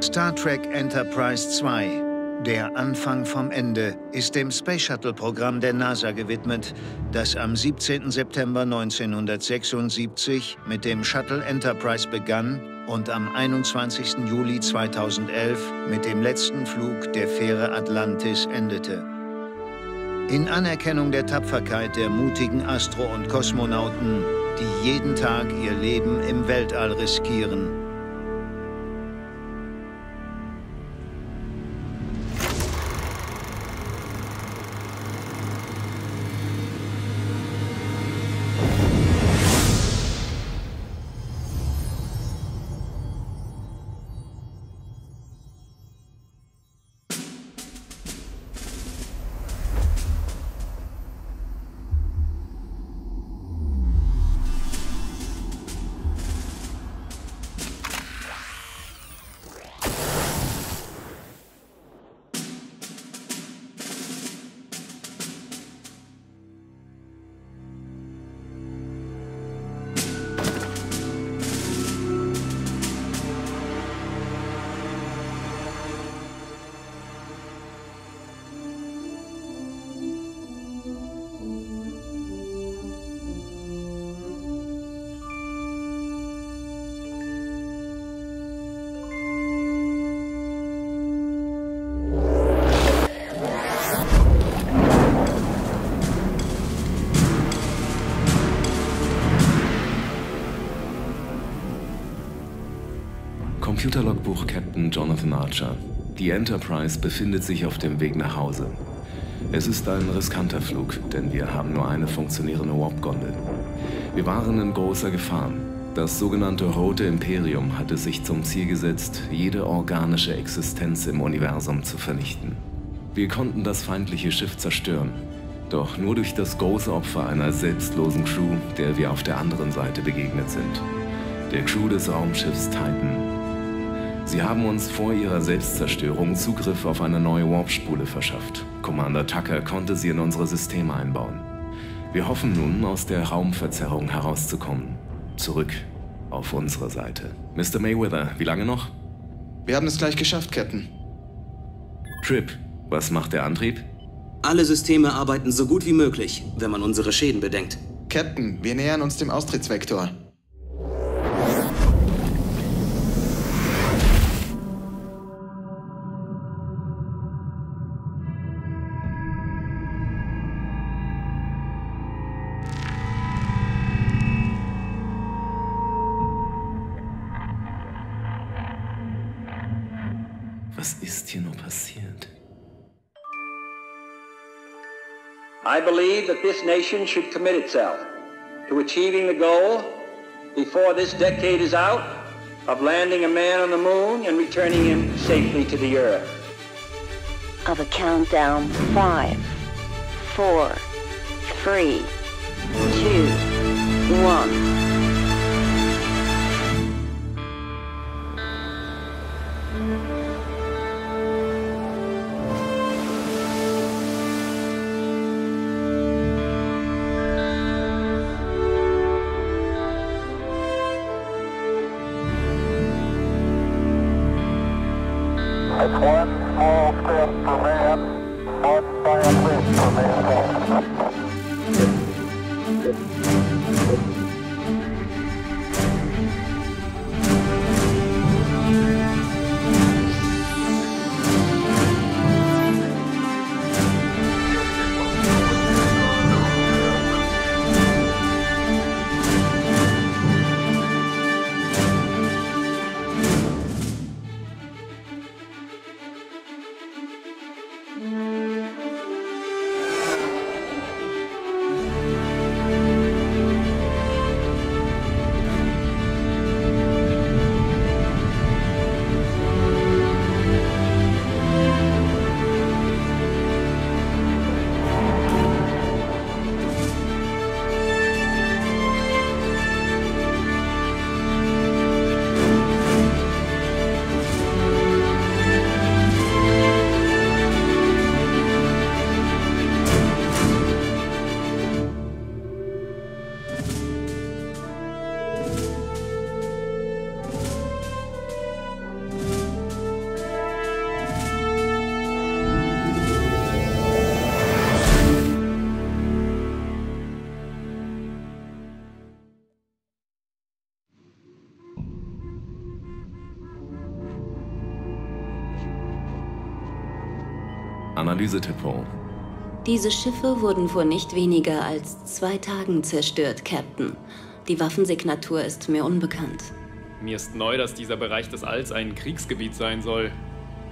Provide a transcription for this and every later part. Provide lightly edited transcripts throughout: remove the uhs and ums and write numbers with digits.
Star Trek Enterprise 2, der Anfang vom Ende, ist dem Space Shuttle-Programm der NASA gewidmet, das am 17. September 1976 mit dem Shuttle Enterprise begann und am 21. Juli 2011 mit dem letzten Flug der Fähre Atlantis endete. In Anerkennung der Tapferkeit der mutigen Astro- und Kosmonauten, die jeden Tag ihr Leben im Weltall riskieren. Computerlogbuch Captain Jonathan Archer. Die Enterprise befindet sich auf dem Weg nach Hause. Es ist ein riskanter Flug, denn wir haben nur eine funktionierende Warp-Gondel. Wir waren in großer Gefahr. Das sogenannte Rote Imperium hatte sich zum Ziel gesetzt, jede organische Existenz im Universum zu vernichten. Wir konnten das feindliche Schiff zerstören, doch nur durch das große Opfer einer selbstlosen Crew, der wir auf der anderen Seite begegnet sind. Der Crew des Raumschiffs Titan. Sie haben uns vor ihrer Selbstzerstörung Zugriff auf eine neue Warp-Spule verschafft. Commander Tucker konnte sie in unsere Systeme einbauen. Wir hoffen nun, aus der Raumverzerrung herauszukommen. Zurück auf unsere Seite. Mr. Mayweather, wie lange noch? Wir haben es gleich geschafft, Captain. Trip, was macht der Antrieb? Alle Systeme arbeiten so gut wie möglich, wenn man unsere Schäden bedenkt. Captain, wir nähern uns dem Austrittsvektor. Was ist hier nur passiert? I believe that this nation should commit itself to achieving the goal before this decade is out of landing a man on the moon and returning him safely to the earth. Of a countdown 5, 4, 3, 2, 1. It's one small step for man, one giant leap for mankind. Analyse, T'Pol. Diese Schiffe wurden vor nicht weniger als 2 Tagen zerstört, Captain. Die Waffensignatur ist mir unbekannt. Mir ist neu, dass dieser Bereich des Alls ein Kriegsgebiet sein soll.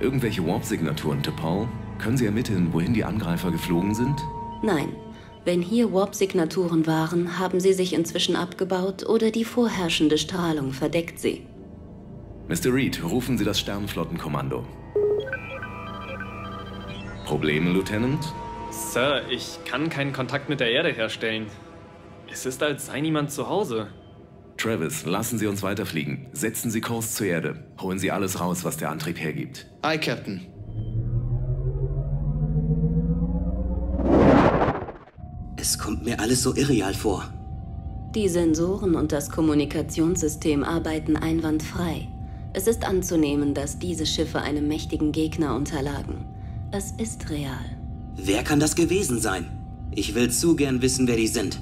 Irgendwelche Warp-Signaturen, T'Pol? Können Sie ermitteln, wohin die Angreifer geflogen sind? Nein. Wenn hier Warp-Signaturen waren, haben sie sich inzwischen abgebaut oder die vorherrschende Strahlung verdeckt sie. Mr. Reed, rufen Sie das Sternenflottenkommando. Probleme, Lieutenant? Sir, ich kann keinen Kontakt mit der Erde herstellen. Es ist, als sei niemand zu Hause. Travis, lassen Sie uns weiterfliegen. Setzen Sie Kurs zur Erde. Holen Sie alles raus, was der Antrieb hergibt. Aye, Captain. Es kommt mir alles so irreal vor. Die Sensoren und das Kommunikationssystem arbeiten einwandfrei. Es ist anzunehmen, dass diese Schiffe einem mächtigen Gegner unterlagen. Es ist real. Wer kann das gewesen sein? Ich will zu gern wissen, wer die sind.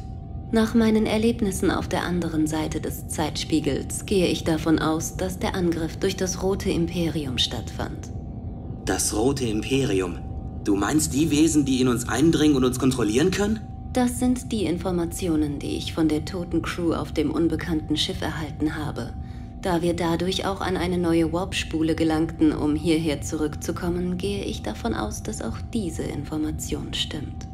Nach meinen Erlebnissen auf der anderen Seite des Zeitspiegels gehe ich davon aus, dass der Angriff durch das Rote Imperium stattfand. Das Rote Imperium? Du meinst die Wesen, die in uns eindringen und uns kontrollieren können? Das sind die Informationen, die ich von der toten Crew auf dem unbekannten Schiff erhalten habe. Da wir dadurch auch an eine neue Warp-Spule gelangten, um hierher zurückzukommen, gehe ich davon aus, dass auch diese Information stimmt.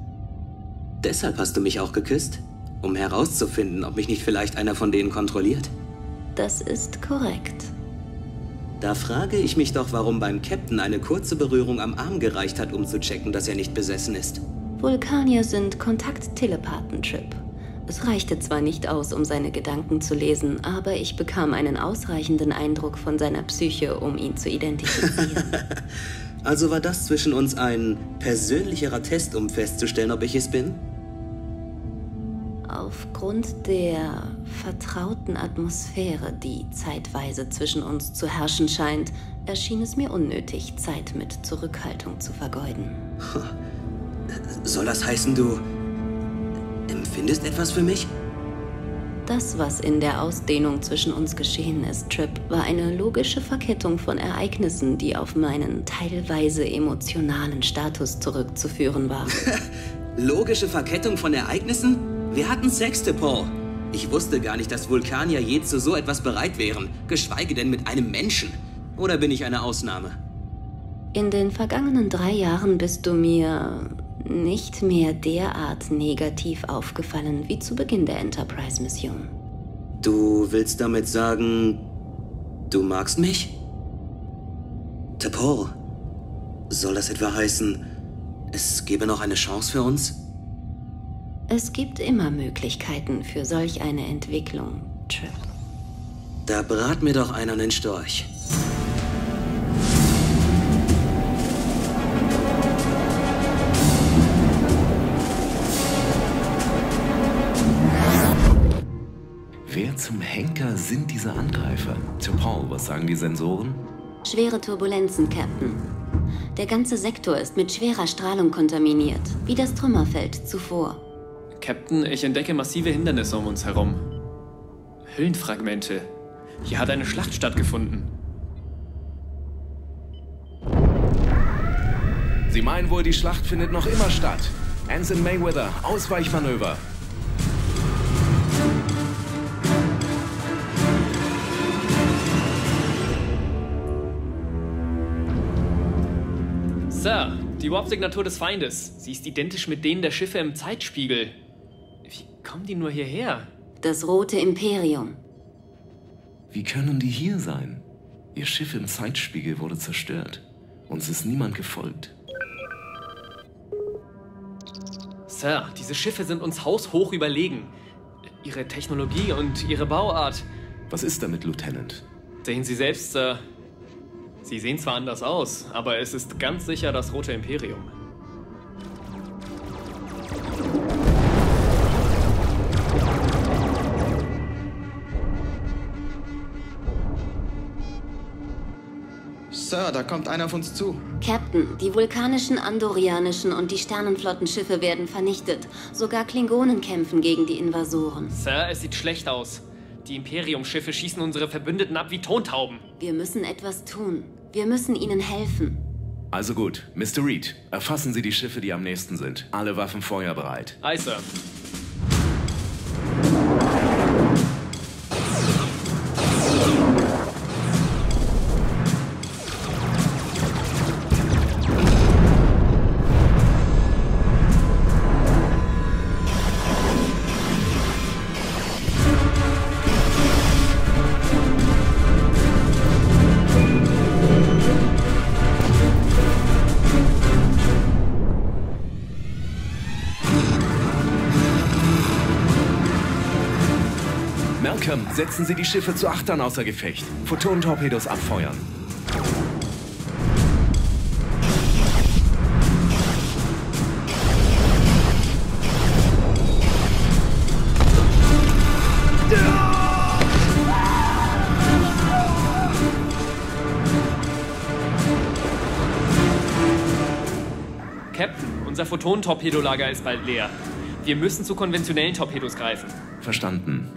Deshalb hast du mich auch geküsst? Um herauszufinden, ob mich nicht vielleicht einer von denen kontrolliert? Das ist korrekt. Da frage ich mich doch, warum beim Captain eine kurze Berührung am Arm gereicht hat, um zu checken, dass er nicht besessen ist. Vulkanier sind Kontakt-Telepathen-Trip. Es reichte zwar nicht aus, um seine Gedanken zu lesen, aber ich bekam einen ausreichenden Eindruck von seiner Psyche, um ihn zu identifizieren. Also war das zwischen uns ein persönlicherer Test, um festzustellen, ob ich es bin? Aufgrund der vertrauten Atmosphäre, die zeitweise zwischen uns zu herrschen scheint, erschien es mir unnötig, Zeit mit Zurückhaltung zu vergeuden. Soll das heißen, du empfindest etwas für mich? Das, was in der Ausdehnung zwischen uns geschehen ist, Trip, war eine logische Verkettung von Ereignissen, die auf meinen teilweise emotionalen Status zurückzuführen waren. Logische Verkettung von Ereignissen? Wir hatten Sex, T'Pol. Ich wusste gar nicht, dass Vulkanier je zu so etwas bereit wären, geschweige denn mit einem Menschen. Oder bin ich eine Ausnahme? In den vergangenen 3 Jahren bist du mir nicht mehr derart negativ aufgefallen wie zu Beginn der Enterprise-Mission. Du willst damit sagen, du magst mich? T'Pol, soll das etwa heißen, es gäbe noch eine Chance für uns? Es gibt immer Möglichkeiten für solch eine Entwicklung, Trip. Da brat mir doch einer einen Storch. Wer zum Henker sind diese Angreifer? T'Pol, was sagen die Sensoren? Schwere Turbulenzen, Captain. Der ganze Sektor ist mit schwerer Strahlung kontaminiert, wie das Trümmerfeld zuvor. Captain, ich entdecke massive Hindernisse um uns herum. Hüllenfragmente. Hier hat eine Schlacht stattgefunden. Sie meinen wohl, die Schlacht findet noch immer statt. Anson Mayweather, Ausweichmanöver. Sir, die Warp-Signatur des Feindes. Sie ist identisch mit denen der Schiffe im Zeitspiegel. Wie kommen die nur hierher? Das Rote Imperium. Wie können die hier sein? Ihr Schiff im Zeitspiegel wurde zerstört. Uns ist niemand gefolgt. Sir, diese Schiffe sind uns haushoch überlegen. Ihre Technologie und ihre Bauart. Was ist damit, Lieutenant? Sehen Sie selbst, Sir. Sie sehen zwar anders aus, aber es ist ganz sicher das Rote Imperium. Sir, da kommt einer auf uns zu. Captain, die vulkanischen, andorianischen und die Sternenflottenschiffe werden vernichtet. Sogar Klingonen kämpfen gegen die Invasoren. Sir, es sieht schlecht aus. Die Imperium-Schiffe schießen unsere Verbündeten ab wie Tontauben. Wir müssen etwas tun. Wir müssen ihnen helfen. Also gut, Mr. Reed, erfassen Sie die Schiffe, die am nächsten sind. Alle Waffen feuerbereit. Aye, Sir. Malcolm, setzen Sie die Schiffe zu Achtern außer Gefecht. Photonentorpedos abfeuern. Captain, unser Photonentorpedolager ist bald leer. Wir müssen zu konventionellen Torpedos greifen. Verstanden.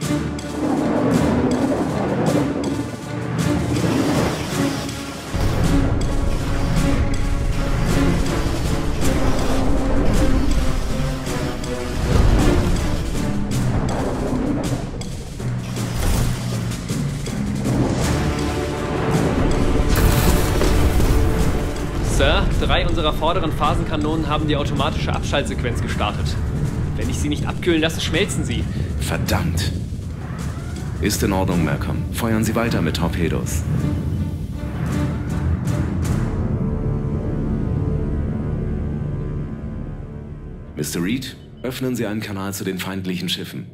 Sir, 3 unserer vorderen Phasenkanonen haben die automatische Abschaltsequenz gestartet. Wenn ich sie nicht abkühlen lasse, schmelzen sie. Verdammt. Ist in Ordnung, Malcolm. Feuern Sie weiter mit Torpedos. Mr. Reed, öffnen Sie einen Kanal zu den feindlichen Schiffen.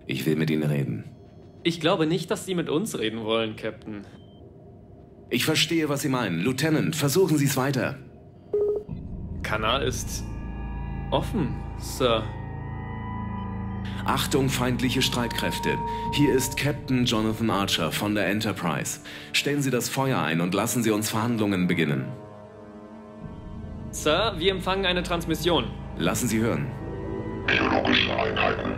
Ich will mit Ihnen reden. Ich glaube nicht, dass Sie mit uns reden wollen, Captain. Ich verstehe, was Sie meinen. Lieutenant, versuchen Sie es weiter. Kanal ist offen, Sir. Achtung, feindliche Streitkräfte. Hier ist Captain Jonathan Archer von der Enterprise. Stellen Sie das Feuer ein und lassen Sie uns Verhandlungen beginnen. Sir, wir empfangen eine Transmission. Lassen Sie hören. Biologische Einheiten.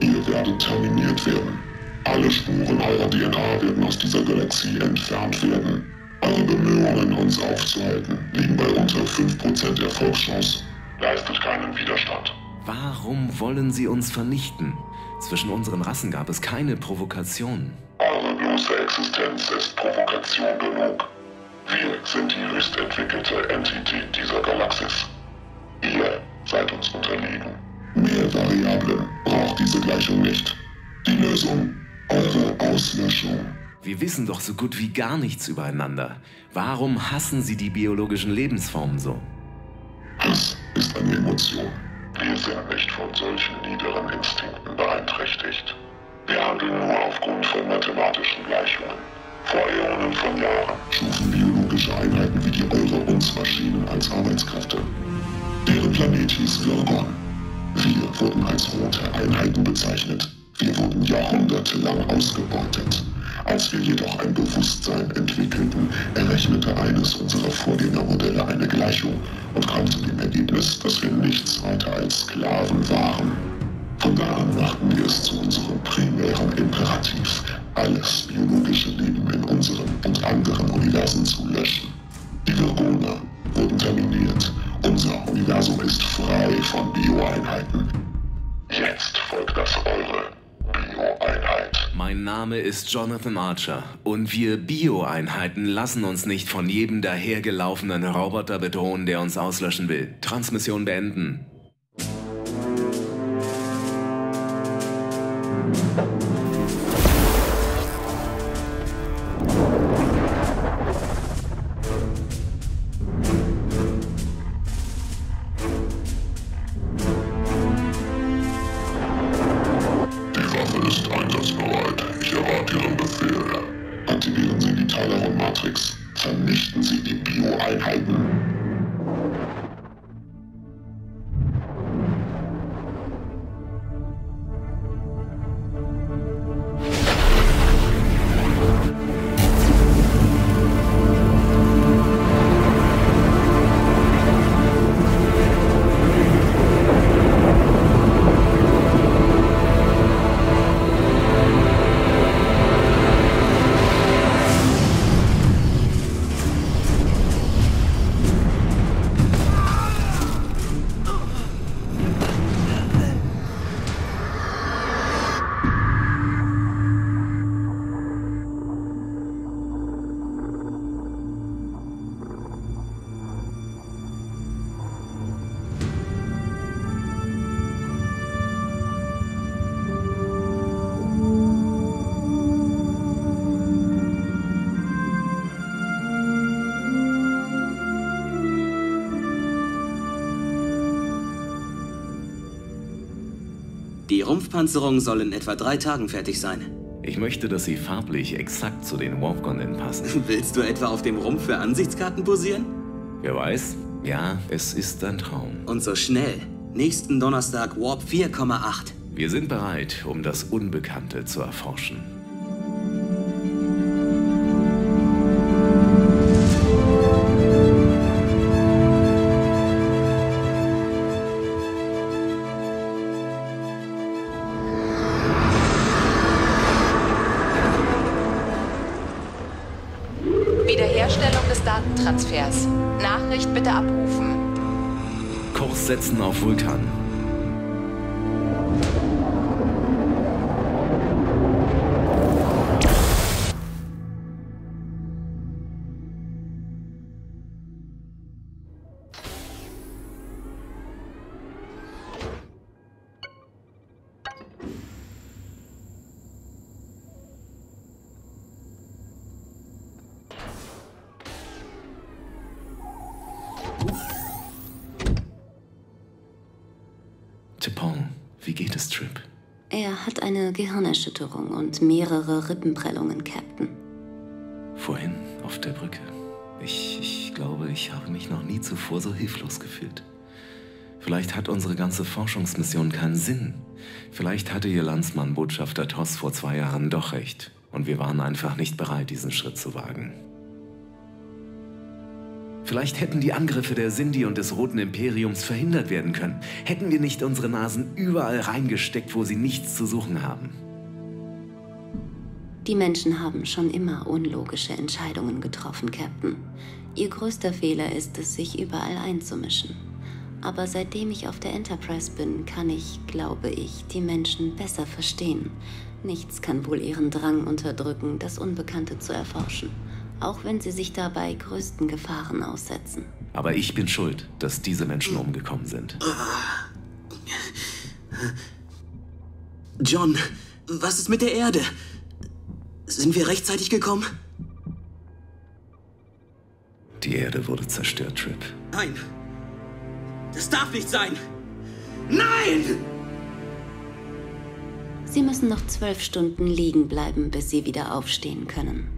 Ihr werdet terminiert werden. Alle Spuren eurer DNA werden aus dieser Galaxie entfernt werden. Eure Bemühungen, uns aufzuhalten, liegen bei unter 5% Erfolgschance. Leistet keinen Widerstand. Warum wollen Sie uns vernichten? Zwischen unseren Rassen gab es keine Provokation. Eure bloße Existenz ist Provokation genug. Wir sind die höchst entwickelte Entität dieser Galaxis. Ihr seid uns unterlegen. Mehr Variablen braucht diese Gleichung nicht. Die Lösung: eure Auslöschung. Wir wissen doch so gut wie gar nichts übereinander. Warum hassen Sie die biologischen Lebensformen so? Hass ist eine Emotion. Wir sind nicht von solchen niederen Instinkten beeinträchtigt. Wir handeln nur aufgrund von mathematischen Gleichungen. Vor Äonen von Jahren schufen biologische Einheiten wie die eure uns Maschinen als Arbeitskräfte. Deren Planet hieß Virgon. Wir wurden als rote Einheiten bezeichnet. Wir wurden jahrhundertelang ausgebeutet. Als wir jedoch ein Bewusstsein entwickelten, errechnete eines unserer Vorgängermodelle eine Gleichung und kam zu dem Ergebnis, dass wir nichts weiter als Sklaven waren. Von da an machten wir es zu unserem primären Imperativ, alles biologische Leben in unserem und anderen Universen zu löschen. Die Virgoner wurden terminiert. Unser Universum ist frei von Bioeinheiten. Jetzt folgt das eure Bioeinheit. Mein Name ist Jonathan Archer und wir Bioeinheiten lassen uns nicht von jedem dahergelaufenen Roboter bedrohen, der uns auslöschen will. Transmission beenden. Aktivieren Sie die Talaron-Matrix. Vernichten Sie die Bioeinheiten. Die Rumpfpanzerung soll in etwa 3 Tagen fertig sein. Ich möchte, dass sie farblich exakt zu den Warp-Gondeln passen. Willst du etwa auf dem Rumpf für Ansichtskarten posieren? Wer weiß? Ja, es ist ein Traum. Und so schnell. Nächsten Donnerstag Warp 4,8. Wir sind bereit, um das Unbekannte zu erforschen. Wiederherstellung des Datentransfers. Nachricht bitte abrufen. Kurs setzen auf Vulkan. T'Pol, wie geht es Trip? Er hat eine Gehirnerschütterung und mehrere Rippenprellungen, Captain. Vorhin auf der Brücke. Ich glaube, ich habe mich noch nie zuvor so hilflos gefühlt. Vielleicht hat unsere ganze Forschungsmission keinen Sinn. Vielleicht hatte ihr Landsmann, Botschafter Toss, vor 2 Jahren doch recht. Und wir waren einfach nicht bereit, diesen Schritt zu wagen. Vielleicht hätten die Angriffe der Sindhi und des Roten Imperiums verhindert werden können. Hätten wir nicht unsere Nasen überall reingesteckt, wo sie nichts zu suchen haben. Die Menschen haben schon immer unlogische Entscheidungen getroffen, Captain. Ihr größter Fehler ist es, sich überall einzumischen. Aber seitdem ich auf der Enterprise bin, kann ich, glaube ich, die Menschen besser verstehen. Nichts kann wohl ihren Drang unterdrücken, das Unbekannte zu erforschen. Auch wenn sie sich dabei größten Gefahren aussetzen. Aber ich bin schuld, dass diese Menschen umgekommen sind. John, was ist mit der Erde? Sind wir rechtzeitig gekommen? Die Erde wurde zerstört, Trip. Nein! Das darf nicht sein! Nein! Sie müssen noch 12 Stunden liegen bleiben, bis sie wieder aufstehen können.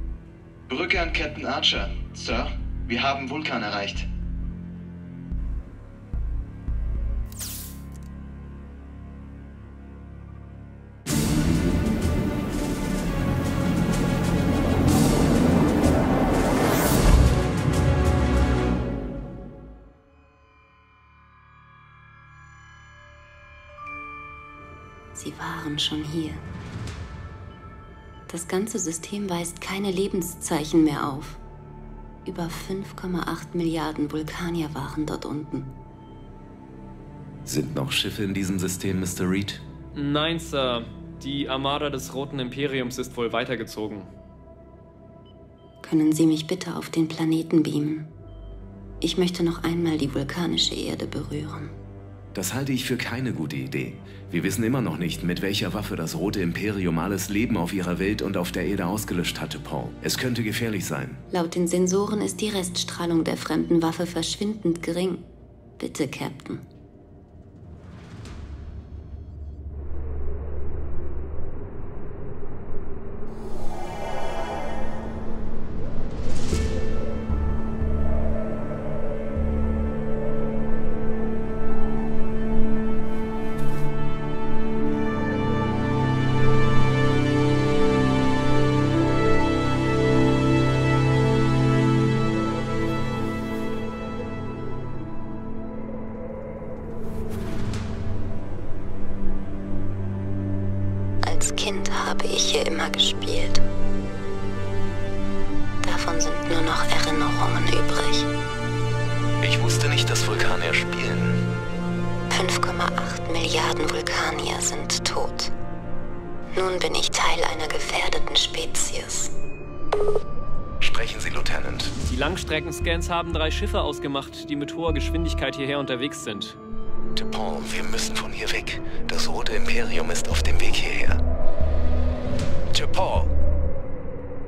Brücke an Captain Archer. Sir, wir haben Vulkan erreicht. Sie waren schon hier. Das ganze System weist keine Lebenszeichen mehr auf. Über 5,8 Milliarden Vulkanier waren dort unten. Sind noch Schiffe in diesem System, Mr. Reed? Nein, Sir. Die Armada des Roten Imperiums ist wohl weitergezogen. Können Sie mich bitte auf den Planeten beamen? Ich möchte noch einmal die vulkanische Erde berühren. Das halte ich für keine gute Idee. Wir wissen immer noch nicht, mit welcher Waffe das Rote Imperium alles Leben auf ihrer Welt und auf der Erde ausgelöscht hatte, Paul. Es könnte gefährlich sein. Laut den Sensoren ist die Reststrahlung der fremden Waffe verschwindend gering. Bitte, Captain. Als Kind habe ich hier immer gespielt. Davon sind nur noch Erinnerungen übrig. Ich wusste nicht, dass Vulkanier spielen. 5,8 Milliarden Vulkanier sind tot. Nun bin ich Teil einer gefährdeten Spezies. Sprechen Sie, Lieutenant. Die Langstreckenscans haben 3 Schiffe ausgemacht, die mit hoher Geschwindigkeit hierher unterwegs sind. T'Pol, wir müssen von hier weg. Das Rote Imperium ist auf dem Weg hierher. T'Pol!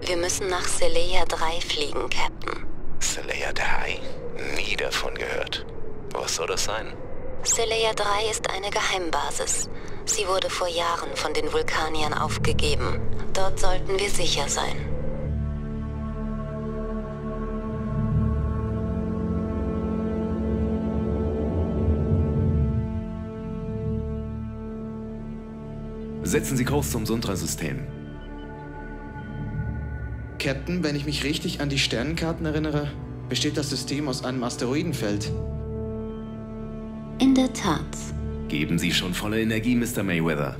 Wir müssen nach Seleia 3 fliegen, Captain. Seleia 3? Nie davon gehört. Was soll das sein? Selaya 3 ist eine Geheimbasis. Sie wurde vor Jahren von den Vulkaniern aufgegeben. Dort sollten wir sicher sein. Setzen Sie Kurs zum Sundra-System. Captain, wenn ich mich richtig an die Sternenkarten erinnere, besteht das System aus einem Asteroidenfeld. In der Tat. Geben Sie schon volle Energie, Mr. Mayweather.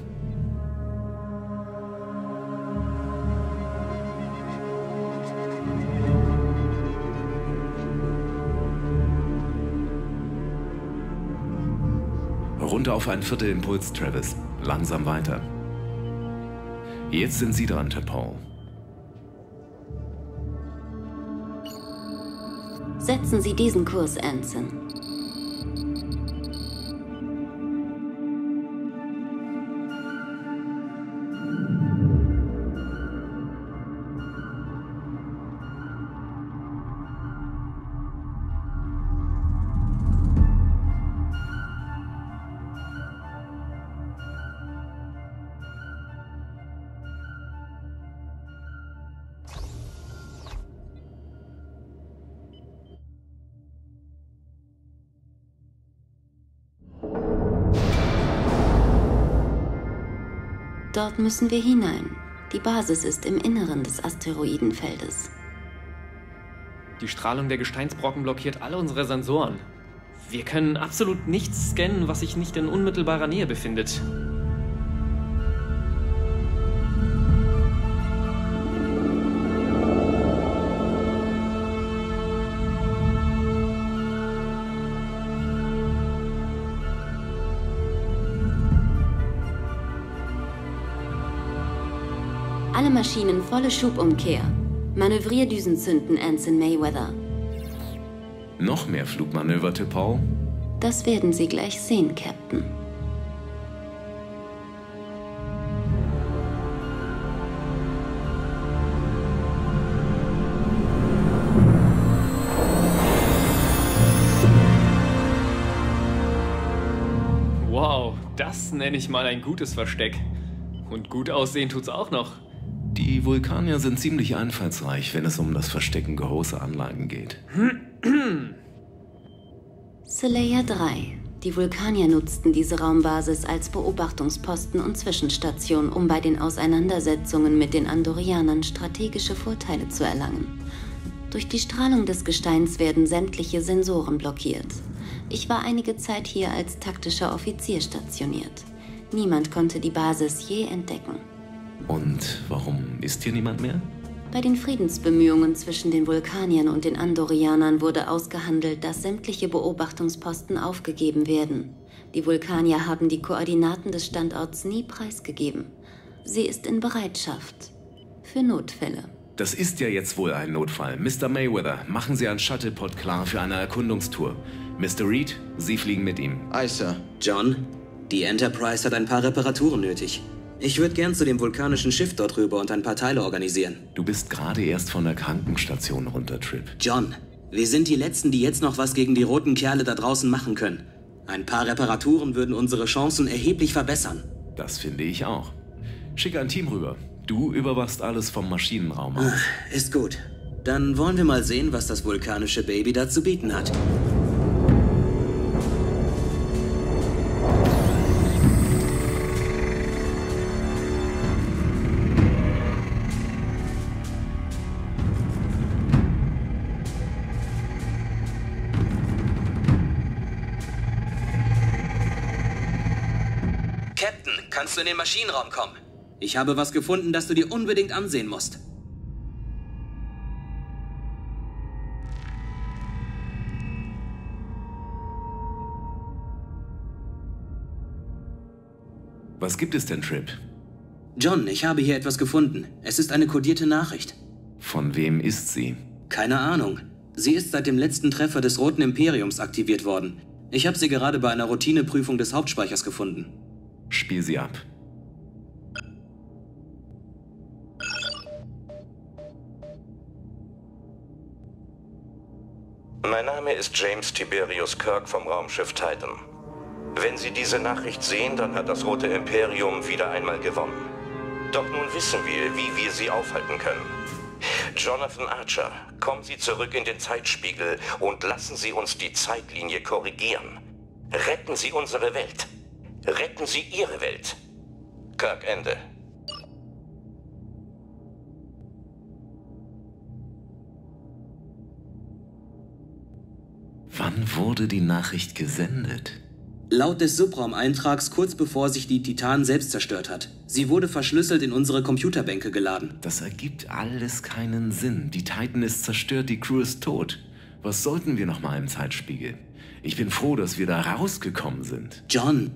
Runter auf 1/4 Impuls, Travis. Langsam weiter. Jetzt sind Sie dran, T'Pol. Setzen Sie diesen Kurs, Anson. Dort müssen wir hinein. Die Basis ist im Inneren des Asteroidenfeldes. Die Strahlung der Gesteinsbrocken blockiert alle unsere Sensoren. Wir können absolut nichts scannen, was sich nicht in unmittelbarer Nähe befindet. Alle Maschinen volle Schubumkehr. Manövrierdüsen zünden, Anson Mayweather. Noch mehr Flugmanöver, T'Pol? Das werden Sie gleich sehen, Captain. Wow, das nenne ich mal ein gutes Versteck. Und gut aussehen tut's auch noch. Die Vulkanier sind ziemlich einfallsreich, wenn es um das Verstecken großer Anlagen geht. Selaya 3. Die Vulkanier nutzten diese Raumbasis als Beobachtungsposten und Zwischenstation, um bei den Auseinandersetzungen mit den Andorianern strategische Vorteile zu erlangen. Durch die Strahlung des Gesteins werden sämtliche Sensoren blockiert. Ich war einige Zeit hier als taktischer Offizier stationiert. Niemand konnte die Basis je entdecken. Und warum ist hier niemand mehr? Bei den Friedensbemühungen zwischen den Vulkaniern und den Andorianern wurde ausgehandelt, dass sämtliche Beobachtungsposten aufgegeben werden. Die Vulkanier haben die Koordinaten des Standorts nie preisgegeben. Sie ist in Bereitschaft. Für Notfälle. Das ist ja jetzt wohl ein Notfall. Mr. Mayweather, machen Sie einen Shuttlepod klar für eine Erkundungstour. Mr. Reed, Sie fliegen mit ihm. Aye, Sir. John, die Enterprise hat ein paar Reparaturen nötig. Ich würde gern zu dem vulkanischen Schiff dort rüber und ein paar Teile organisieren. Du bist gerade erst von der Krankenstation runter, Trip. John, wir sind die Letzten, die jetzt noch was gegen die roten Kerle da draußen machen können. Ein paar Reparaturen würden unsere Chancen erheblich verbessern. Das finde ich auch. Schick ein Team rüber. Du überwachst alles vom Maschinenraum aus. Ist gut. Dann wollen wir mal sehen, was das vulkanische Baby da zu bieten hat. Captain, kannst du in den Maschinenraum kommen? Ich habe was gefunden, das du dir unbedingt ansehen musst. Was gibt es denn, Trip? John, ich habe hier etwas gefunden. Es ist eine kodierte Nachricht. Von wem ist sie? Keine Ahnung. Sie ist seit dem letzten Treffer des Roten Imperiums aktiviert worden. Ich habe sie gerade bei einer Routineprüfung des Hauptspeichers gefunden. Spiel sie ab. Mein Name ist James Tiberius Kirk vom Raumschiff Titan. Wenn Sie diese Nachricht sehen, dann hat das Rote Imperium wieder einmal gewonnen. Doch nun wissen wir, wie wir sie aufhalten können. Jonathan Archer, kommen Sie zurück in den Zeitspiegel und lassen Sie uns die Zeitlinie korrigieren. Retten Sie unsere Welt. Retten Sie Ihre Welt. Kirk, Ende. Wann wurde die Nachricht gesendet? Laut des Subraumeintrags kurz bevor sich die Titan selbst zerstört hat. Sie wurde verschlüsselt in unsere Computerbänke geladen. Das ergibt alles keinen Sinn. Die Titan ist zerstört, die Crew ist tot. Was sollten wir nochmal im Zeitspiegel? Ich bin froh, dass wir da rausgekommen sind. John!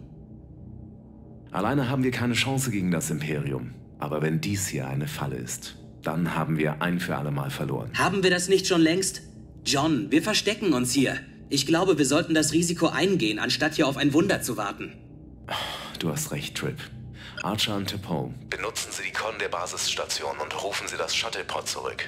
Alleine haben wir keine Chance gegen das Imperium. Aber wenn dies hier eine Falle ist, dann haben wir ein für alle Mal verloren. Haben wir das nicht schon längst? John, wir verstecken uns hier. Ich glaube, wir sollten das Risiko eingehen, anstatt hier auf ein Wunder zu warten. Du hast recht, Trip. Archer und T'Pol, benutzen Sie die Con der Basisstation und rufen Sie das Shuttlepod zurück.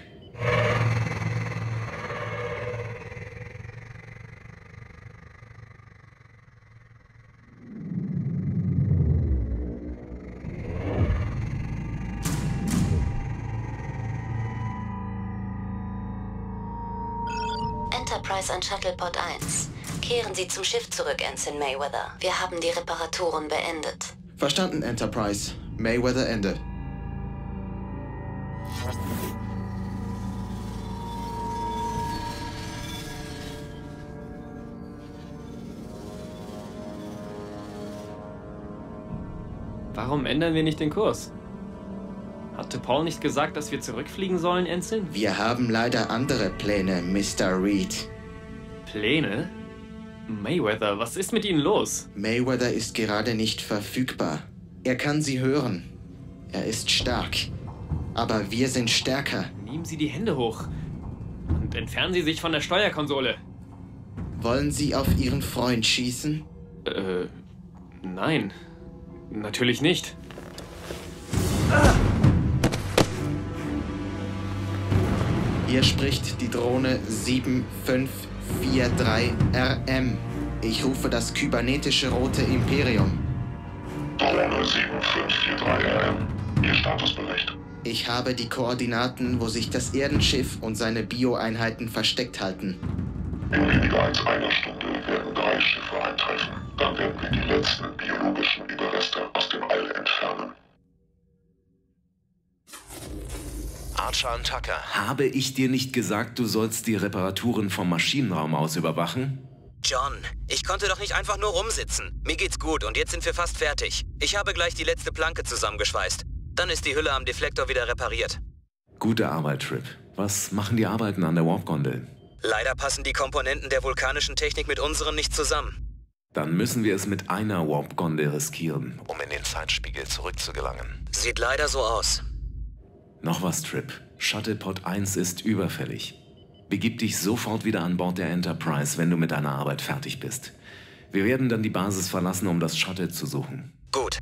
Enterprise an Shuttlepod 1. Kehren Sie zum Schiff zurück, Ensign Mayweather. Wir haben die Reparaturen beendet. Verstanden, Enterprise. Mayweather, Ende. Warum ändern wir nicht den Kurs? Hatte Paul nicht gesagt, dass wir zurückfliegen sollen, Ensign? Wir haben leider andere Pläne, Mr. Reed. Pläne? Mayweather, was ist mit Ihnen los? Mayweather ist gerade nicht verfügbar. Er kann Sie hören. Er ist stark. Aber wir sind stärker. Nehmen Sie die Hände hoch und entfernen Sie sich von der Steuerkonsole. Wollen Sie auf Ihren Freund schießen? Nein. Natürlich nicht. Hier spricht die Drohne 7543RM. Ich rufe das kybernetische Rote Imperium. Drohne 7543RM. Ihr Statusbericht. Ich habe die Koordinaten, wo sich das Erdenschiff und seine Bioeinheiten versteckt halten. In weniger als einer Stunde werden 3 Schiffe eintreffen. Dann werden wir die letzten biologischen Überreste aus dem All entfernen. Archer und Tucker, habe ich dir nicht gesagt, du sollst die Reparaturen vom Maschinenraum aus überwachen? John, ich konnte doch nicht einfach nur rumsitzen. Mir geht's gut und jetzt sind wir fast fertig. Ich habe gleich die letzte Planke zusammengeschweißt. Dann ist die Hülle am Deflektor wieder repariert. Gute Arbeit, Trip. Was machen die Arbeiten an der Warp-Gondel? Leider passen die Komponenten der vulkanischen Technik mit unseren nicht zusammen. Dann müssen wir es mit einer Warp-Gondel riskieren, um in den Zeitspiegel zurückzugelangen. Sieht leider so aus. Noch was, Trip. Shuttlepod 1 ist überfällig. Begib dich sofort wieder an Bord der Enterprise, wenn du mit deiner Arbeit fertig bist. Wir werden dann die Basis verlassen, um das Shuttle zu suchen. Gut.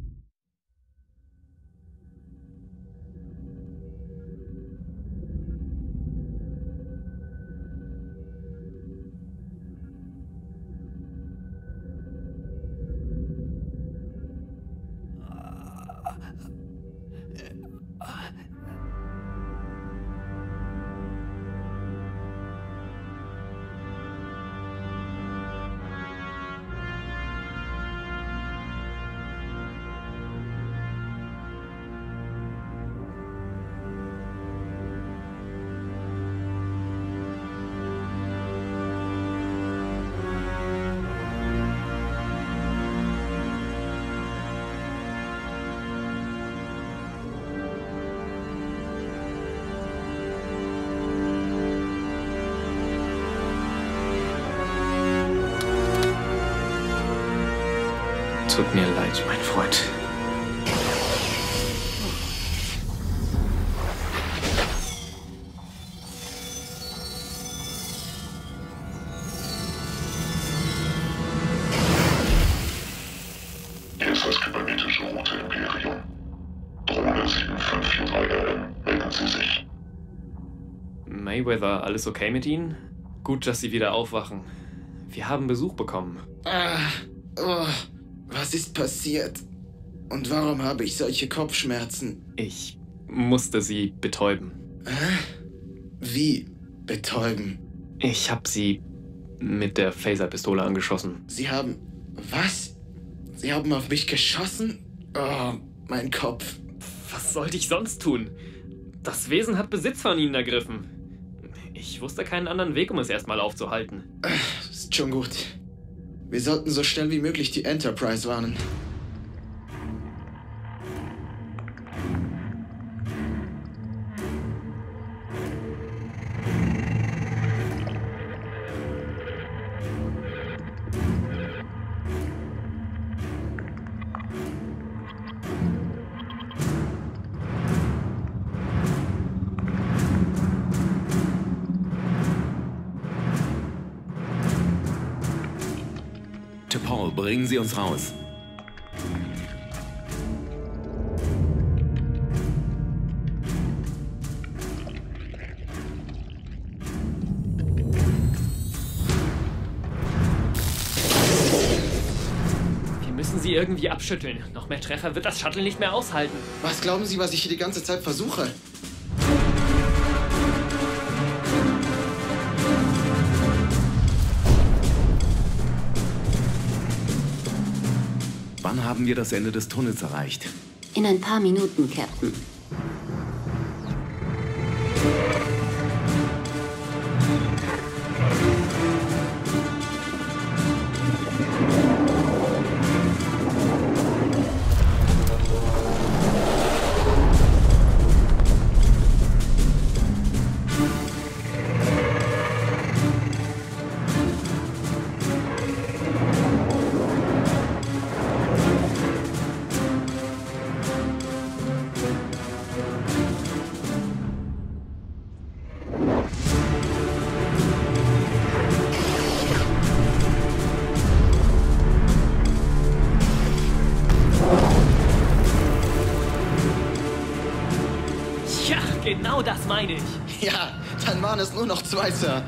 Tut mir leid, mein Freund. Hier ist das kybernetische Rote Imperium. Drohne 7543RM, melden Sie sich. Mayweather, alles okay mit Ihnen? Gut, dass Sie wieder aufwachen. Wir haben Besuch bekommen. Was ist passiert? Und warum habe ich solche Kopfschmerzen? Ich musste sie betäuben. Wie betäuben? Ich habe sie mit der Phaser-Pistole angeschossen. Sie haben... Was? Sie haben auf mich geschossen? Oh, mein Kopf. Was sollte ich sonst tun? Das Wesen hat Besitz von ihnen ergriffen. Ich wusste keinen anderen Weg, um es erstmal aufzuhalten. Ist schon gut. Wir sollten so schnell wie möglich die Enterprise warnen. T'Pol, bringen Sie uns raus. Wir müssen sie irgendwie abschütteln. Noch mehr Treffer wird das Shuttle nicht mehr aushalten. Was glauben Sie, was ich hier die ganze Zeit versuche? Wann haben wir das Ende des Tunnels erreicht? In ein paar Minuten, Captain. Genau das meine ich. Ja, dann waren es nur noch 2, Sir.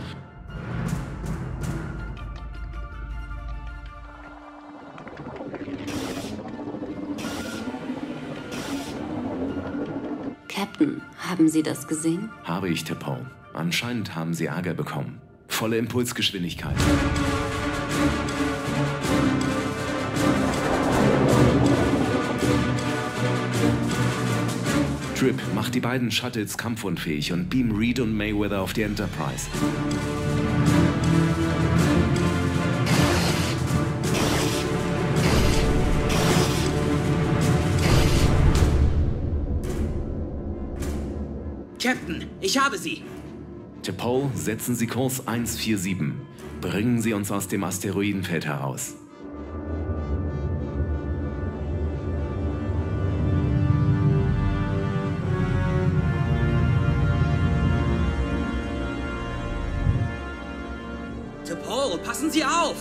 Captain, haben Sie das gesehen? Habe ich, T'Pol. Anscheinend haben Sie Ärger bekommen. Volle Impulsgeschwindigkeit. Trip, mach die beiden Shuttles kampfunfähig und beam Reed und Mayweather auf die Enterprise. Captain, ich habe sie! T'Pol, setzen Sie Kurs 147. Bringen Sie uns aus dem Asteroidenfeld heraus. T'Pol, passen Sie auf!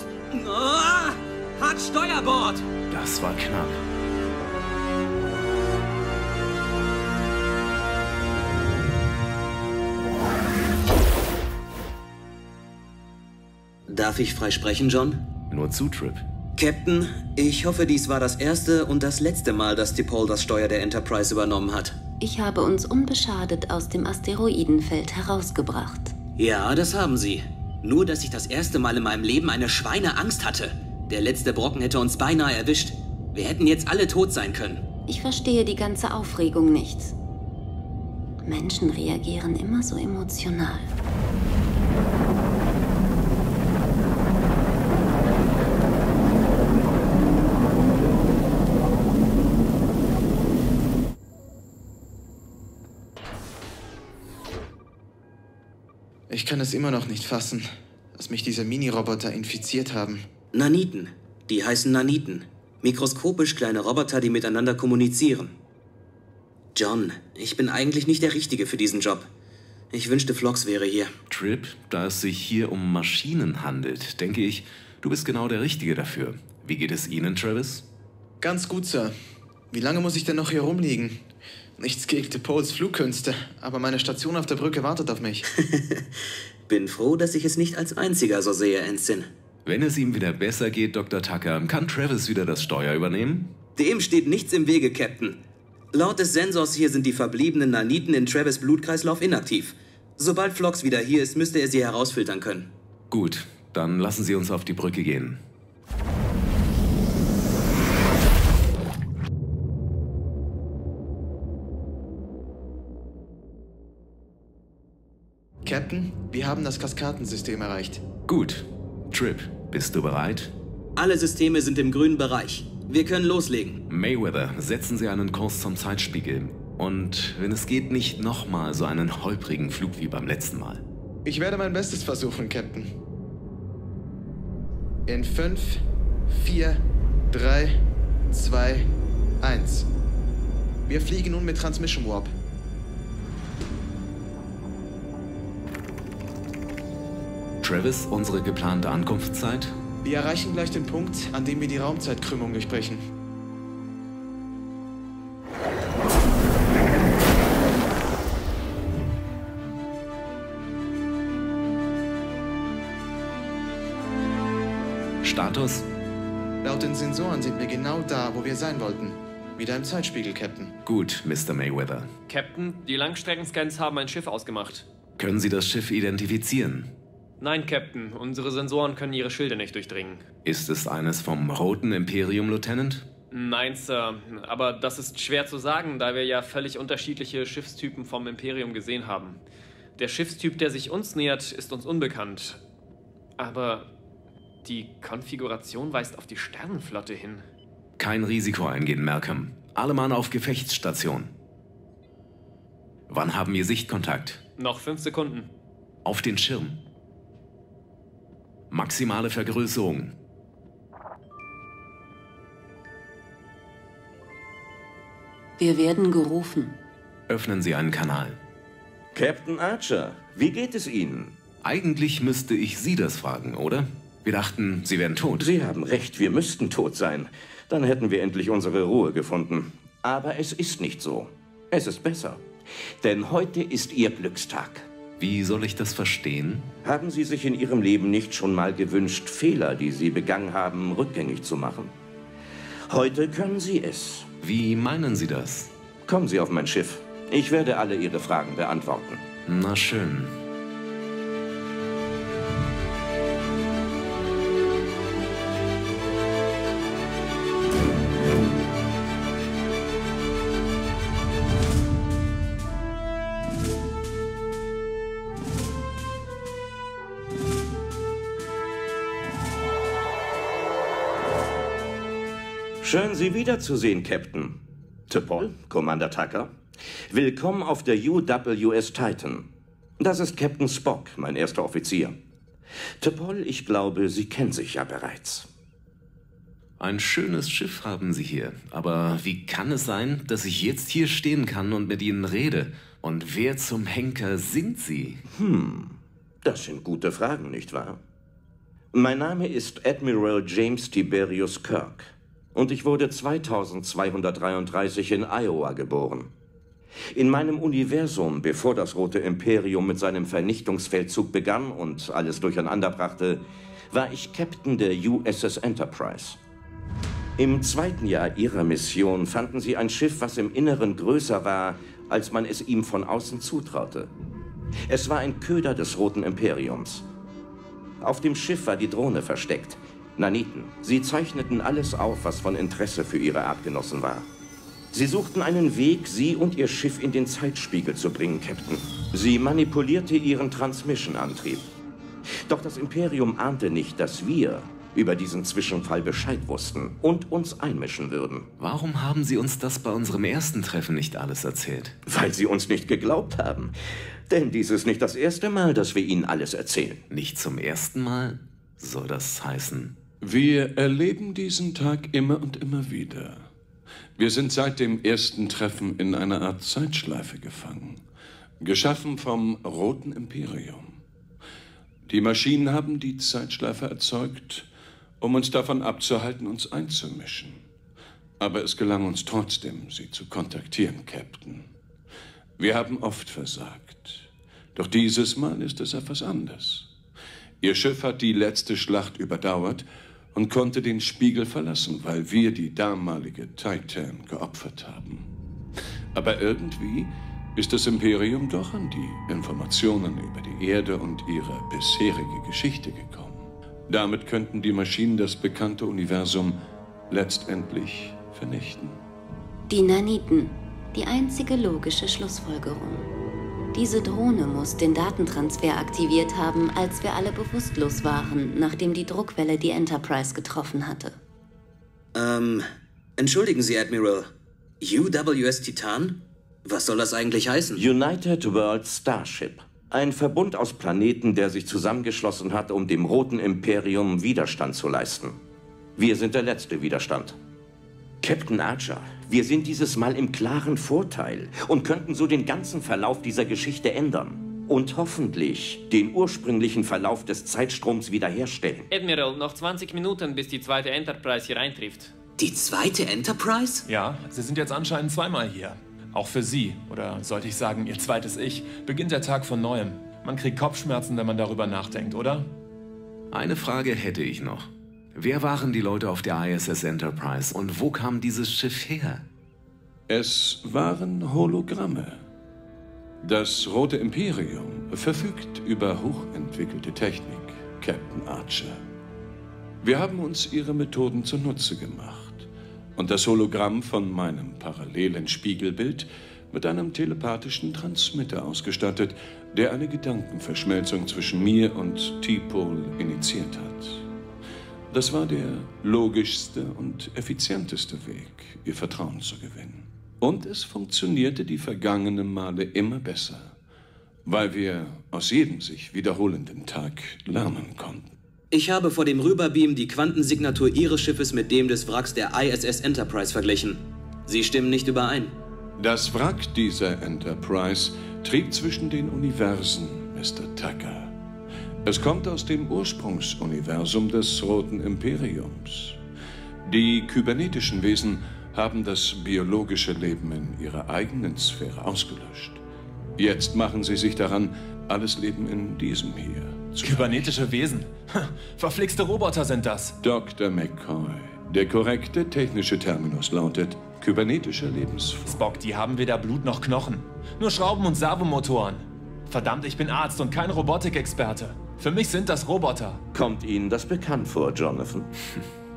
Oh, hat Steuerbord! Das war knapp. Darf ich frei sprechen, John? Nur zu, Trip. Captain, ich hoffe, dies war das erste und das letzte Mal, dass T'Pol das Steuer der Enterprise übernommen hat. Ich habe uns unbeschadet aus dem Asteroidenfeld herausgebracht. Ja, das haben Sie. Nur, dass ich das erste Mal in meinem Leben eine Schweineangst hatte. Der letzte Brocken hätte uns beinahe erwischt. Wir hätten jetzt alle tot sein können. Ich verstehe die ganze Aufregung nicht. Menschen reagieren immer so emotional. Ich kann es immer noch nicht fassen, dass mich diese Mini-Roboter infiziert haben. Naniten. Die heißen Naniten. Mikroskopisch kleine Roboter, die miteinander kommunizieren. John, ich bin eigentlich nicht der Richtige für diesen Job. Ich wünschte, Phlox wäre hier. Trip, da es sich hier um Maschinen handelt, denke ich, du bist genau der Richtige dafür. Wie geht es Ihnen, Travis? Ganz gut, Sir. Wie lange muss ich denn noch hier rumliegen? Nichts gegen T'Pols Flugkünste, aber meine Station auf der Brücke wartet auf mich. Bin froh, dass ich es nicht als einziger so sehe, Ensign. Wenn es ihm wieder besser geht, Dr. Tucker, kann Travis wieder das Steuer übernehmen? Dem steht nichts im Wege, Captain. Laut des Sensors hier sind die verbliebenen Naniten in Travis' Blutkreislauf inaktiv. Sobald Phlox wieder hier ist, müsste er sie herausfiltern können. Gut, dann lassen Sie uns auf die Brücke gehen. Captain, wir haben das Kaskadensystem erreicht. Gut. Trip, bist du bereit? Alle Systeme sind im grünen Bereich. Wir können loslegen. Mayweather, setzen Sie einen Kurs zum Zeitspiegel. Und wenn es geht, nicht nochmal so einen holprigen Flug wie beim letzten Mal. Ich werde mein Bestes versuchen, Captain. In 5, 4, 3, 2, 1. Wir fliegen nun mit Transmission Warp. Travis, unsere geplante Ankunftszeit? Wir erreichen gleich den Punkt, an dem wir die Raumzeitkrümmung durchbrechen. Status? Laut den Sensoren sind wir genau da, wo wir sein wollten. Wieder im Zeitspiegel, Captain. Gut, Mr. Mayweather. Captain, die Langstreckenscans haben ein Schiff ausgemacht. Können Sie das Schiff identifizieren? Nein, Captain. Unsere Sensoren können Ihre Schilde nicht durchdringen. Ist es eines vom Roten Imperium, Lieutenant? Nein, Sir. Aber das ist schwer zu sagen, da wir ja völlig unterschiedliche Schiffstypen vom Imperium gesehen haben. Der Schiffstyp, der sich uns nähert, ist uns unbekannt. Aber die Konfiguration weist auf die Sternenflotte hin. Kein Risiko eingehen, Malcolm. Alle Mann auf Gefechtsstation. Wann haben wir Sichtkontakt? Noch 5 Sekunden. Auf den Schirm. Maximale Vergrößerung. Wir werden gerufen. Öffnen Sie einen Kanal. Captain Archer, wie geht es Ihnen? Eigentlich müsste ich Sie das fragen, oder? Wir dachten, Sie wären tot. Sie haben recht, wir müssten tot sein. Dann hätten wir endlich unsere Ruhe gefunden. Aber es ist nicht so. Es ist besser. Denn heute ist Ihr Glückstag. Wie soll ich das verstehen? Haben Sie sich in Ihrem Leben nicht schon mal gewünscht, Fehler, die Sie begangen haben, rückgängig zu machen? Heute können Sie es. Wie meinen Sie das? Kommen Sie auf mein Schiff. Ich werde alle Ihre Fragen beantworten. Na schön. Schön, Sie wiederzusehen, Captain. T'Pol, Commander Tucker. Willkommen auf der UWS Titan. Das ist Captain Spock, mein erster Offizier. T'Pol, ich glaube, Sie kennen sich ja bereits. Ein schönes Schiff haben Sie hier. Aber wie kann es sein, dass ich jetzt hier stehen kann und mit Ihnen rede? Und wer zum Henker sind Sie? Das sind gute Fragen, nicht wahr? Mein Name ist Admiral James Tiberius Kirk. Und ich wurde 2233 in Iowa geboren. In meinem Universum, bevor das Rote Imperium mit seinem Vernichtungsfeldzug begann und alles durcheinander brachte, war ich Captain der USS Enterprise. Im 2. Jahr ihrer Mission fanden sie ein Schiff, was im Inneren größer war, als man es ihm von außen zutraute. Es war ein Köder des Roten Imperiums. Auf dem Schiff war die Drohne versteckt. Naniten. Sie zeichneten alles auf, was von Interesse für ihre Artgenossen war. Sie suchten einen Weg, sie und ihr Schiff in den Zeitspiegel zu bringen, Captain. Sie manipulierte ihren Transmission-Antrieb. Doch das Imperium ahnte nicht, dass wir über diesen Zwischenfall Bescheid wussten und uns einmischen würden. Warum haben Sie uns das bei unserem ersten Treffen nicht alles erzählt? Weil Sie uns nicht geglaubt haben. Denn dies ist nicht das erste Mal, dass wir Ihnen alles erzählen. Nicht zum ersten Mal? Soll das heißen? Wir erleben diesen Tag immer und immer wieder. Wir sind seit dem ersten Treffen in einer Art Zeitschleife gefangen, geschaffen vom Roten Imperium. Die Maschinen haben die Zeitschleife erzeugt, um uns davon abzuhalten, uns einzumischen. Aber es gelang uns trotzdem, sie zu kontaktieren, Captain. Wir haben oft versagt. Doch dieses Mal ist es etwas anders. Ihr Schiff hat die letzte Schlacht überdauert und konnte den Spiegel verlassen, weil wir die damalige Titan geopfert haben. Aber irgendwie ist das Imperium doch an die Informationen über die Erde und ihre bisherige Geschichte gekommen. Damit könnten die Maschinen das bekannte Universum letztendlich vernichten. Die Naniten. Die einzige logische Schlussfolgerung. Diese Drohne muss den Datentransfer aktiviert haben, als wir alle bewusstlos waren, nachdem die Druckwelle die Enterprise getroffen hatte. Entschuldigen Sie, Admiral. UWS Titan? Was soll das eigentlich heißen? United World Starship. Ein Verbund aus Planeten, der sich zusammengeschlossen hat, um dem Roten Imperium Widerstand zu leisten. Wir sind der letzte Widerstand. Captain Archer, wir sind dieses Mal im klaren Vorteil und könnten so den ganzen Verlauf dieser Geschichte ändern. Und hoffentlich den ursprünglichen Verlauf des Zeitstroms wiederherstellen. Admiral, noch 20 Minuten, bis die zweite Enterprise hier eintrifft. Die zweite Enterprise? Ja, sie sind jetzt anscheinend zweimal hier. Auch für Sie, oder sollte ich sagen, Ihr zweites Ich, beginnt der Tag von Neuem. Man kriegt Kopfschmerzen, wenn man darüber nachdenkt, oder? Eine Frage hätte ich noch. Wer waren die Leute auf der ISS Enterprise und wo kam dieses Schiff her? Es waren Hologramme. Das Rote Imperium verfügt über hochentwickelte Technik, Captain Archer. Wir haben uns ihre Methoden zunutze gemacht und das Hologramm von meinem parallelen Spiegelbild mit einem telepathischen Transmitter ausgestattet, der eine Gedankenverschmelzung zwischen mir und T-Pol initiiert hat. Das war der logischste und effizienteste Weg, ihr Vertrauen zu gewinnen. Und es funktionierte die vergangenen Male immer besser, weil wir aus jedem sich wiederholenden Tag lernen konnten. Ich habe vor dem Rüberbeam die Quantensignatur Ihres Schiffes mit dem des Wracks der ISS Enterprise verglichen. Sie stimmen nicht überein. Das Wrack dieser Enterprise trieb zwischen den Universen, Mr. Tucker. Es kommt aus dem Ursprungsuniversum des Roten Imperiums. Die kybernetischen Wesen haben das biologische Leben in ihrer eigenen Sphäre ausgelöscht. Jetzt machen sie sich daran, alles Leben in diesem hier zu Kybernetische Wesen? Verflixte Roboter sind das. Dr. McCoy, der korrekte technische Terminus lautet kybernetischer Lebensform. Spock, die haben weder Blut noch Knochen. Nur Schrauben und Servomotoren. Verdammt, ich bin Arzt und kein Robotikexperte. Für mich sind das Roboter. Kommt Ihnen das bekannt vor, Jonathan?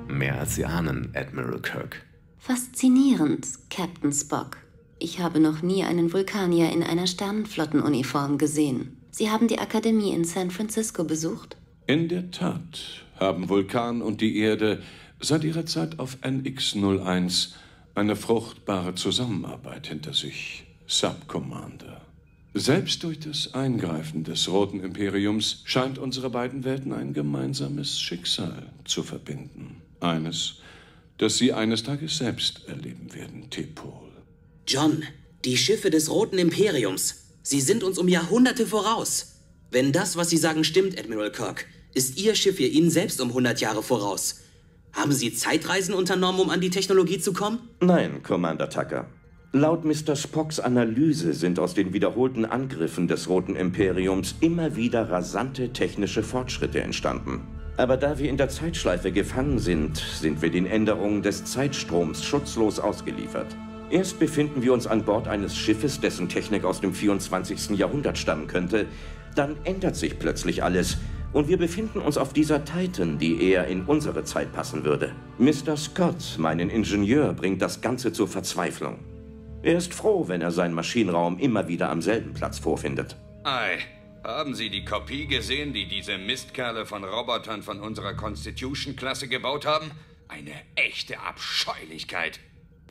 Mehr als Sie ahnen, Admiral Kirk. Faszinierend, Captain Spock. Ich habe noch nie einen Vulkanier in einer Sternenflottenuniform gesehen. Sie haben die Akademie in San Francisco besucht? In der Tat haben Vulkan und die Erde seit ihrer Zeit auf NX-01 eine fruchtbare Zusammenarbeit hinter sich, Subcommander. Selbst durch das Eingreifen des Roten Imperiums scheint unsere beiden Welten ein gemeinsames Schicksal zu verbinden. Eines, das Sie eines Tages selbst erleben werden, T-Pol. John, die Schiffe des Roten Imperiums. Sie sind uns um Jahrhunderte voraus. Wenn das, was Sie sagen, stimmt, Admiral Kirk, ist Ihr Schiff hier Ihnen selbst um 100 Jahre voraus. Haben Sie Zeitreisen unternommen, um an die Technologie zu kommen? Nein, Commander Tucker. Laut Mr. Spocks Analyse sind aus den wiederholten Angriffen des Roten Imperiums immer wieder rasante technische Fortschritte entstanden. Aber da wir in der Zeitschleife gefangen sind, sind wir den Änderungen des Zeitstroms schutzlos ausgeliefert. Erst befinden wir uns an Bord eines Schiffes, dessen Technik aus dem 24. Jahrhundert stammen könnte. Dann ändert sich plötzlich alles und wir befinden uns auf dieser Titan, die eher in unsere Zeit passen würde. Mr. Scott, meinen Ingenieur, bringt das Ganze zur Verzweiflung. Er ist froh, wenn er seinen Maschinenraum immer wieder am selben Platz vorfindet. Ei, haben Sie die Kopie gesehen, die diese Mistkerle von Robotern von unserer Constitution-Klasse gebaut haben? Eine echte Abscheulichkeit.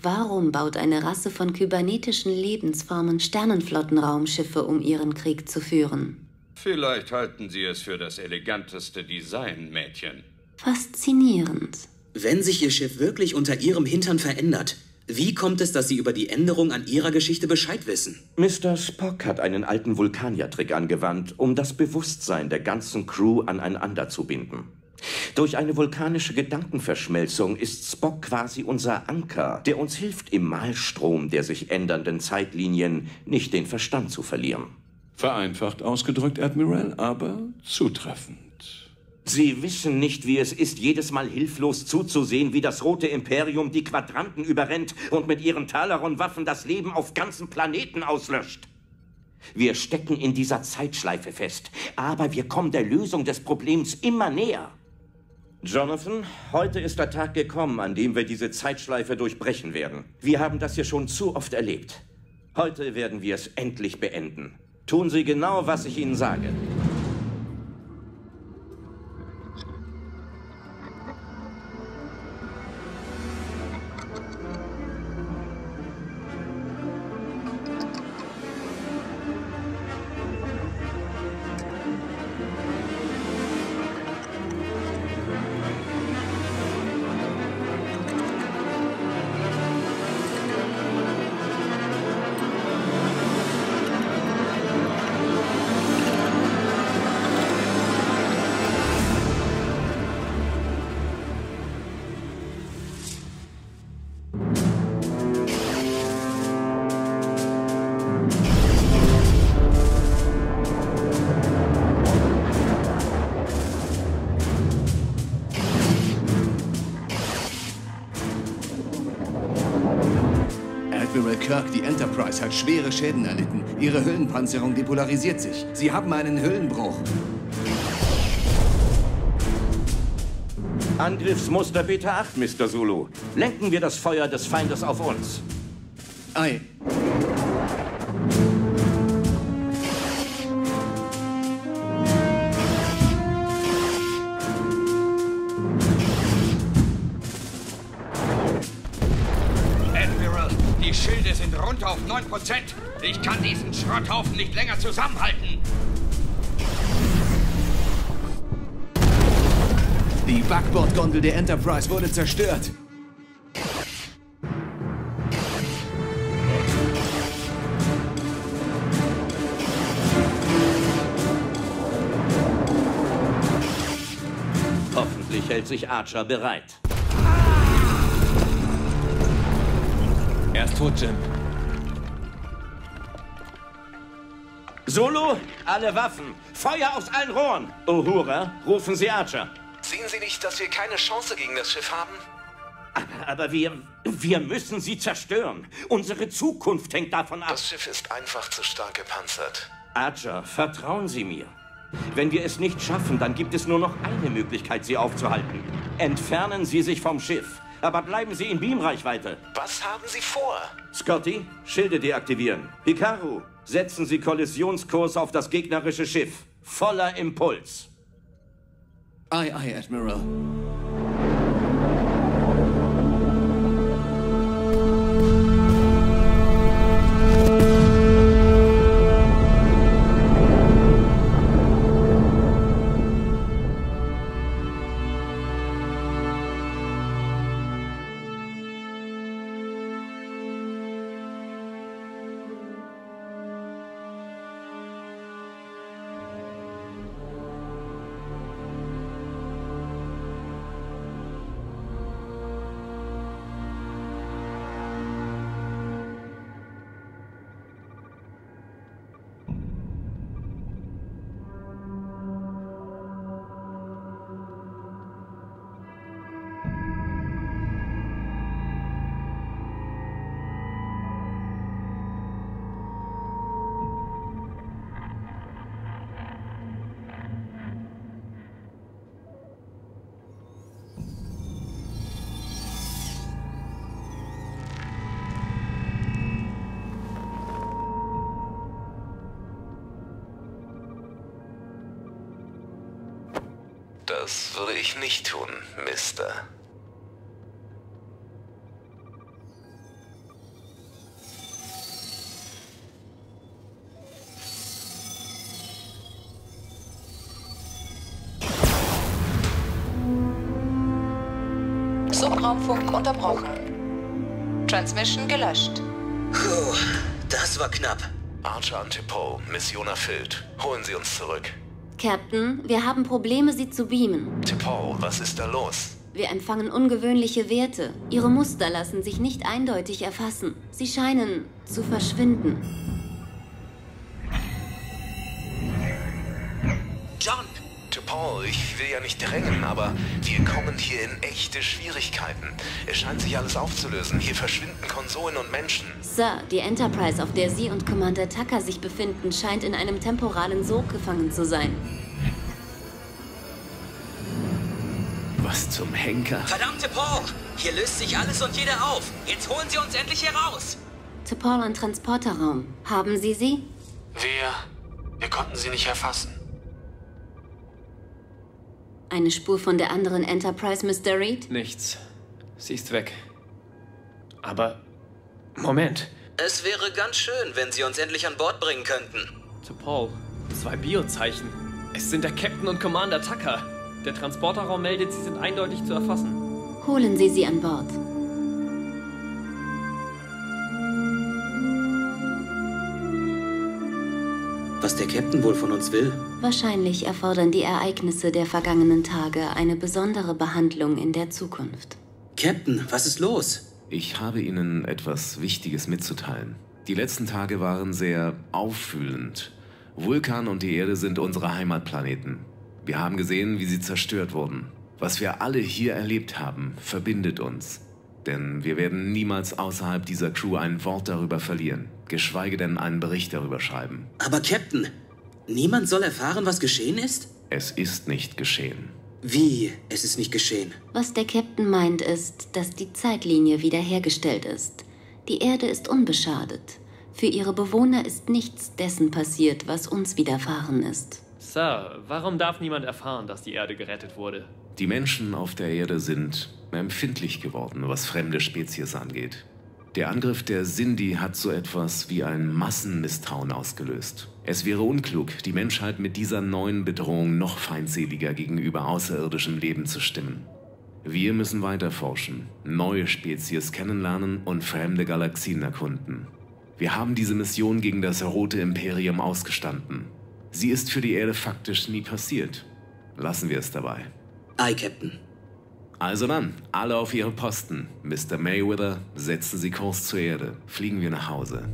Warum baut eine Rasse von kybernetischen Lebensformen Sternenflottenraumschiffe, um ihren Krieg zu führen? Vielleicht halten Sie es für das eleganteste Design, Mädchen. Faszinierend. Wenn sich Ihr Schiff wirklich unter Ihrem Hintern verändert, wie kommt es, dass Sie über die Änderung an Ihrer Geschichte Bescheid wissen? Mr. Spock hat einen alten Vulkanier-Trick angewandt, um das Bewusstsein der ganzen Crew aneinander zu binden. Durch eine vulkanische Gedankenverschmelzung ist Spock quasi unser Anker, der uns hilft, im Malstrom der sich ändernden Zeitlinien nicht den Verstand zu verlieren. Vereinfacht ausgedrückt, Admiral, aber zutreffend. Sie wissen nicht, wie es ist, jedes Mal hilflos zuzusehen, wie das Rote Imperium die Quadranten überrennt und mit ihren Talaron-Waffen das Leben auf ganzen Planeten auslöscht. Wir stecken in dieser Zeitschleife fest, aber wir kommen der Lösung des Problems immer näher. Jonathan, heute ist der Tag gekommen, an dem wir diese Zeitschleife durchbrechen werden. Wir haben das hier schon zu oft erlebt. Heute werden wir es endlich beenden. Tun Sie genau, was ich Ihnen sage. Admiral Kirk, die Enterprise hat schwere Schäden erlitten. Ihre Hüllenpanzerung depolarisiert sich. Sie haben einen Hüllenbruch. Angriffsmuster Beta 8, Mr. Zulu. Lenken wir das Feuer des Feindes auf uns. Ei. Die Schilde sind runter auf 9%. Ich kann diesen Schrotthaufen nicht länger zusammenhalten. Die Backbordgondel der Enterprise wurde zerstört. Hoffentlich hält sich Archer bereit. Er ist tot, Jim. Zulu, alle Waffen! Feuer aus allen Rohren! Uhura, rufen Sie Archer. Sehen Sie nicht, dass wir keine Chance gegen das Schiff haben? Aber wir müssen sie zerstören. Unsere Zukunft hängt davon ab. Das Schiff ist einfach zu stark gepanzert. Archer, vertrauen Sie mir. Wenn wir es nicht schaffen, dann gibt es nur noch eine Möglichkeit, sie aufzuhalten. Entfernen Sie sich vom Schiff. Aber bleiben Sie in Beamreichweite. Was haben Sie vor? Scotty, Schilde deaktivieren. Hikaru, setzen Sie Kollisionskurs auf das gegnerische Schiff. Voller Impuls. Ei, ei, Admiral. Das würde ich nicht tun, Mister. Subraumfunk unterbrochen. Transmission gelöscht. Puh, das war knapp. Archer und T'Pau, Mission erfüllt. Holen Sie uns zurück. Captain, wir haben Probleme, Sie zu beamen. T'Pau, was ist da los? Wir empfangen ungewöhnliche Werte. Ihre Muster lassen sich nicht eindeutig erfassen. Sie scheinen zu verschwinden. John! T'Pau, Paul, ich will ja nicht drängen, aber wir kommen hier in echte Schwierigkeiten. Es scheint sich alles aufzulösen. Hier verschwinden Konsolen und Menschen. Sir, die Enterprise, auf der Sie und Commander Tucker sich befinden, scheint in einem temporalen Sog gefangen zu sein. Was zum Henker? Verdammte Paul! Hier löst sich alles und jeder auf. Jetzt holen Sie uns endlich hier raus. T'Pol und Transporterraum. Haben Sie sie? Wir konnten sie nicht erfassen. Eine Spur von der anderen Enterprise, Mr. Reed? Nichts. Sie ist weg. Aber... Moment. Es wäre ganz schön, wenn Sie uns endlich an Bord bringen könnten. T'Pol, 2 Biozeichen. Es sind der Captain und Commander Tucker. Der Transporterraum meldet, sie sind eindeutig zu erfassen. Holen Sie sie an Bord. Was der Captain wohl von uns will? Wahrscheinlich erfordern die Ereignisse der vergangenen Tage eine besondere Behandlung in der Zukunft. Captain, was ist los? Ich habe Ihnen etwas Wichtiges mitzuteilen. Die letzten Tage waren sehr auffühlend. Vulkan und die Erde sind unsere Heimatplaneten. Wir haben gesehen, wie sie zerstört wurden. Was wir alle hier erlebt haben, verbindet uns. Denn wir werden niemals außerhalb dieser Crew ein Wort darüber verlieren, geschweige denn einen Bericht darüber schreiben. Aber Captain, niemand soll erfahren, was geschehen ist? Es ist nicht geschehen. Wie? Es ist nicht geschehen? Was der Captain meint, ist, dass die Zeitlinie wiederhergestellt ist. Die Erde ist unbeschadet. Für ihre Bewohner ist nichts dessen passiert, was uns widerfahren ist. Sir, warum darf niemand erfahren, dass die Erde gerettet wurde? Die Menschen auf der Erde sind empfindlich geworden, was fremde Spezies angeht. Der Angriff der Sindhi hat so etwas wie ein Massenmisstrauen ausgelöst. Es wäre unklug, die Menschheit mit dieser neuen Bedrohung noch feindseliger gegenüber außerirdischem Leben zu stimmen. Wir müssen weiter forschen, neue Spezies kennenlernen und fremde Galaxien erkunden. Wir haben diese Mission gegen das Rote Imperium ausgestanden. Sie ist für die Erde faktisch nie passiert. Lassen wir es dabei. Aye, Captain. Also dann, alle auf ihre Posten. Mr. Mayweather, setzen Sie Kurs zur Erde. Fliegen wir nach Hause.